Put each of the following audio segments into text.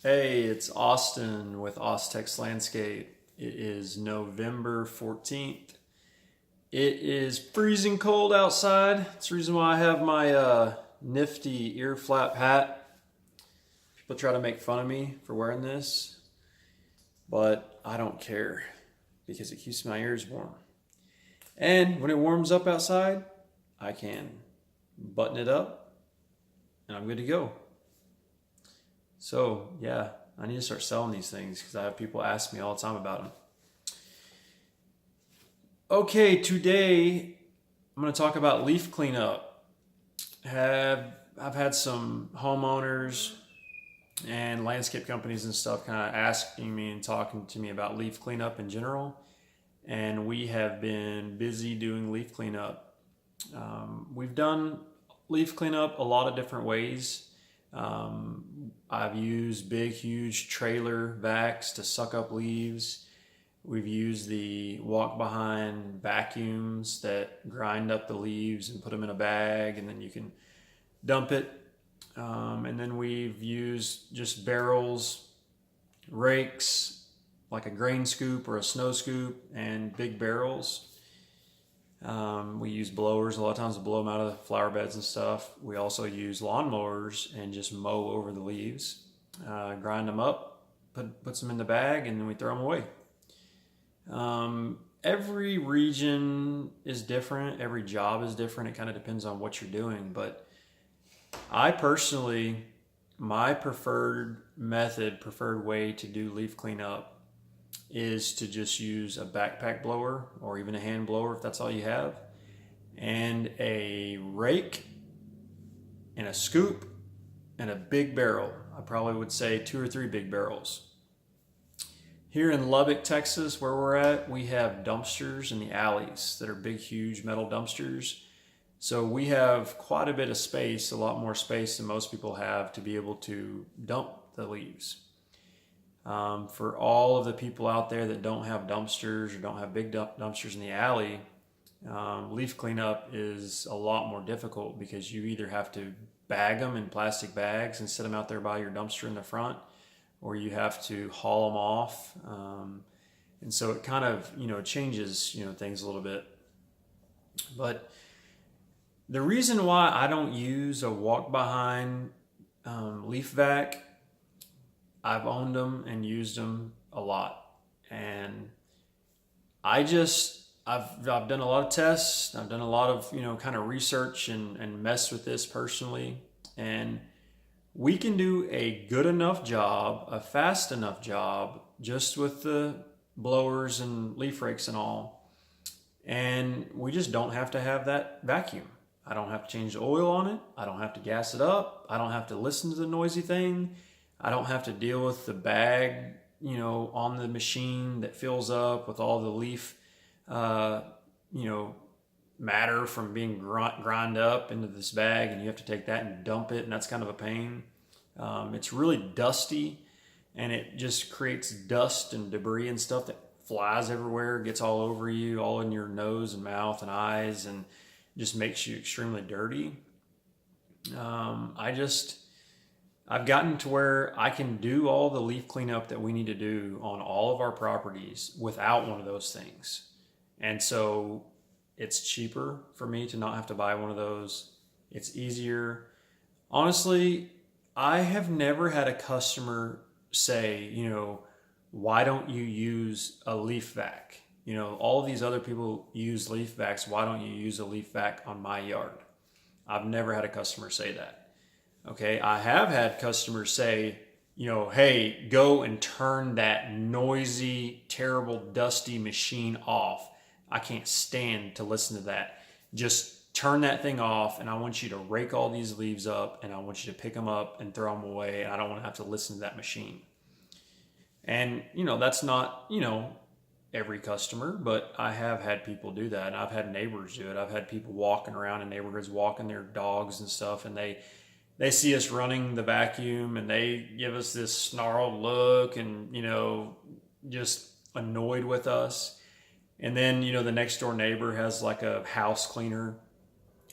Hey, it's Austin with Austex Landscape. It is November 14th. It is freezing cold outside. That's the reason why I have my nifty ear flap hat. People try to make fun of me for wearing this, but I don't care because it keeps my ears warm. And when it warms up outside, I can button it up and I'm good to go. So, yeah, I need to start selling these things because I have people ask me all the time about them. Okay, today I'm going to talk about leaf cleanup. I've had some homeowners and landscape companies and stuff kind of asking me and talking to me about leaf cleanup in general, and we have been busy doing leaf cleanup. We've done leaf cleanup a lot of different ways. I've used big, huge trailer vacs to suck up leaves. We've used the walk behind vacuums that grind up the leaves and put them in a bag, and then you can dump it. And then we've used just barrels, rakes, like a grain scoop or a snow scoop, and big barrels. We use blowers a lot of times to blow them out of the flower beds and stuff. We also use lawnmowers and just mow over the leaves, grind them up, puts them in the bag, and then we throw them away. Every region is different. Every job is different. It kind of depends on what you're doing. But I personally, my preferred way to do leaf cleanup is to just use a backpack blower or even a hand blower if that's all you have, and a rake and a scoop and a big barrel. I probably would say 2 or 3 big barrels. Here in Lubbock, Texas, where we're at, we have dumpsters in the alleys that are big, huge metal dumpsters. So we have quite a bit of space, a lot more space than most people have to be able to dump the leaves. For all of the people out there that don't have dumpsters or don't have big dumpsters in the alley, leaf cleanup is a lot more difficult because you either have to bag them in plastic bags and set them out there by your dumpster in the front, or you have to haul them off. And so it kind of, changes, things a little bit. But the reason why I don't use a walk behind leaf vac, I've owned them and used them a lot. And I've done a lot of tests. I've done a lot of, kind of research and messed with this personally. And we can do a good enough job, a fast enough job, just with the blowers and leaf rakes and all. And we just don't have to have that vacuum. I don't have to change the oil on it. I don't have to gas it up. I don't have to listen to the noisy thing. I don't have to deal with the bag, on the machine that fills up with all the leaf, matter from being grind up into this bag, and you have to take that and dump it, and that's kind of a pain. It's really dusty, and it just creates dust and debris and stuff that flies everywhere, gets all over you, all in your nose and mouth and eyes, and just makes you extremely dirty. I've gotten to where I can do all the leaf cleanup that we need to do on all of our properties without one of those things. And so it's cheaper for me to not have to buy one of those. It's easier. Honestly, I have never had a customer say, why don't you use a leaf vac? All of these other people use leaf vacs. Why don't you use a leaf vac on my yard? I've never had a customer say that. Okay, I have had customers say, hey, go and turn that noisy, terrible, dusty machine off. I can't stand to listen to that. Just turn that thing off, and I want you to rake all these leaves up, and I want you to pick them up and throw them away, and I don't want to have to listen to that machine. And, that's not, every customer, but I have had people do that, and I've had neighbors do it. I've had people walking around in neighborhoods, walking their dogs and stuff, and they see us running the vacuum, and they give us this snarled look and, just annoyed with us. And then, the next door neighbor has like a house cleaner,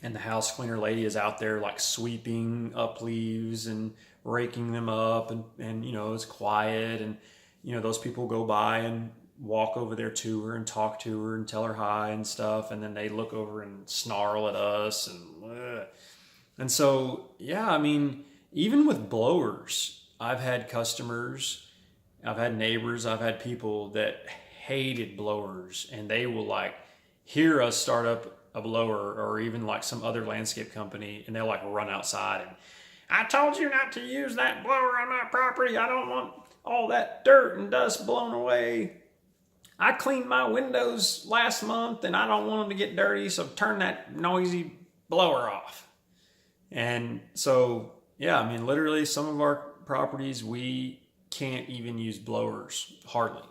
and the house cleaner lady is out there like sweeping up leaves and raking them up, and it's quiet, and those people go by and walk over there to her and talk to her and tell her hi and stuff, and then they look over and snarl at us, and so yeah, I mean, even with blowers, I've had customers, I've had neighbors, I've had people that hated blowers, and they will like hear us start up a blower or even like some other landscape company, and they'll like run outside and, I told you not to use that blower on my property. I don't want all that dirt and dust blown away. I cleaned my windows last month and I don't want them to get dirty, so turn that noisy blower off. And so, yeah, I mean, literally some of our properties, we can't even use blowers, hardly.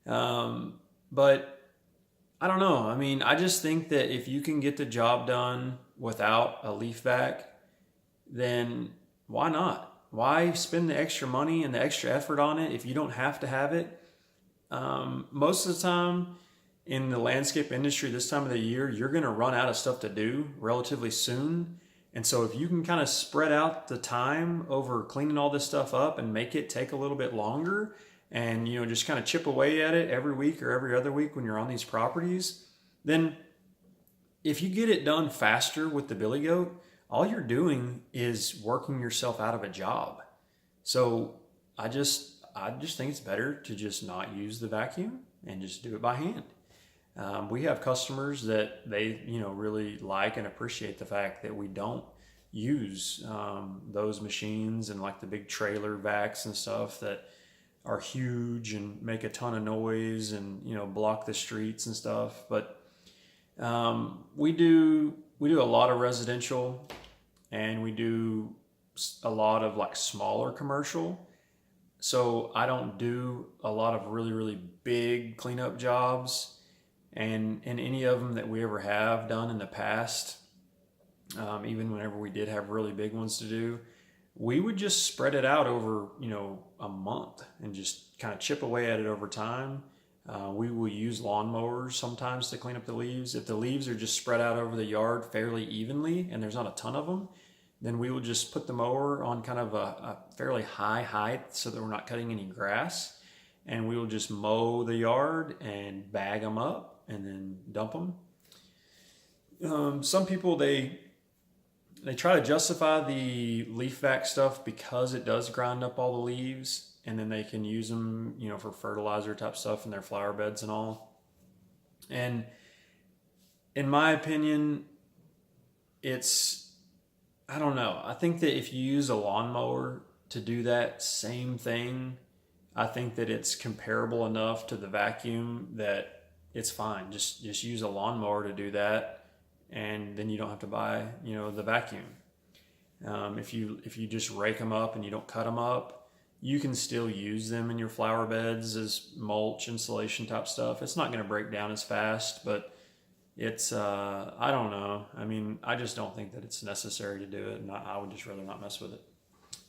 But I don't know. I mean, I just think that if you can get the job done without a leaf vac, then why not? Why spend the extra money and the extra effort on it if you don't have to have it? Most of the time in the landscape industry this time of the year, you're going to run out of stuff to do relatively soon. And so if you can kind of spread out the time over cleaning all this stuff up and make it take a little bit longer, and just kind of chip away at it every week or every other week when you're on these properties, then if you get it done faster with the billy goat, all you're doing is working yourself out of a job. So I just think it's better to just not use the vacuum and just do it by hand. We have customers that they really like and appreciate the fact that we don't use those machines and like the big trailer vacs and stuff that are huge and make a ton of noise and block the streets and stuff. But we do a lot of residential, and we do a lot of like smaller commercial. So I don't do a lot of really, really big cleanup jobs. And in any of them that we ever have done in the past, even whenever we did have really big ones to do, we would just spread it out over, a month and just kind of chip away at it over time. We will use lawnmowers sometimes to clean up the leaves. If the leaves are just spread out over the yard fairly evenly and there's not a ton of them, then we will just put the mower on kind of a fairly high height so that we're not cutting any grass. And we will just mow the yard and bag them up and then dump them. Some people, they try to justify the leaf vac stuff because it does grind up all the leaves, and then they can use them, for fertilizer type stuff in their flower beds and all. And in my opinion, I don't know. I think that if you use a lawnmower to do that same thing, I think that it's comparable enough to the vacuum that it's fine. Just use a lawnmower to do that, and then you don't have to buy, the vacuum. If you just rake them up and you don't cut them up, you can still use them in your flower beds as mulch, insulation type stuff. It's not going to break down as fast, but it's, I don't know. I mean, I just don't think that it's necessary to do it, and I would just rather not mess with it.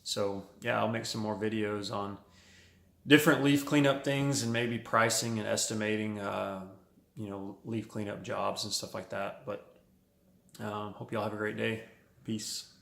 So yeah, I'll make some more videos on different leaf cleanup things and maybe pricing and estimating, leaf cleanup jobs and stuff like that. But hope y'all have a great day. Peace.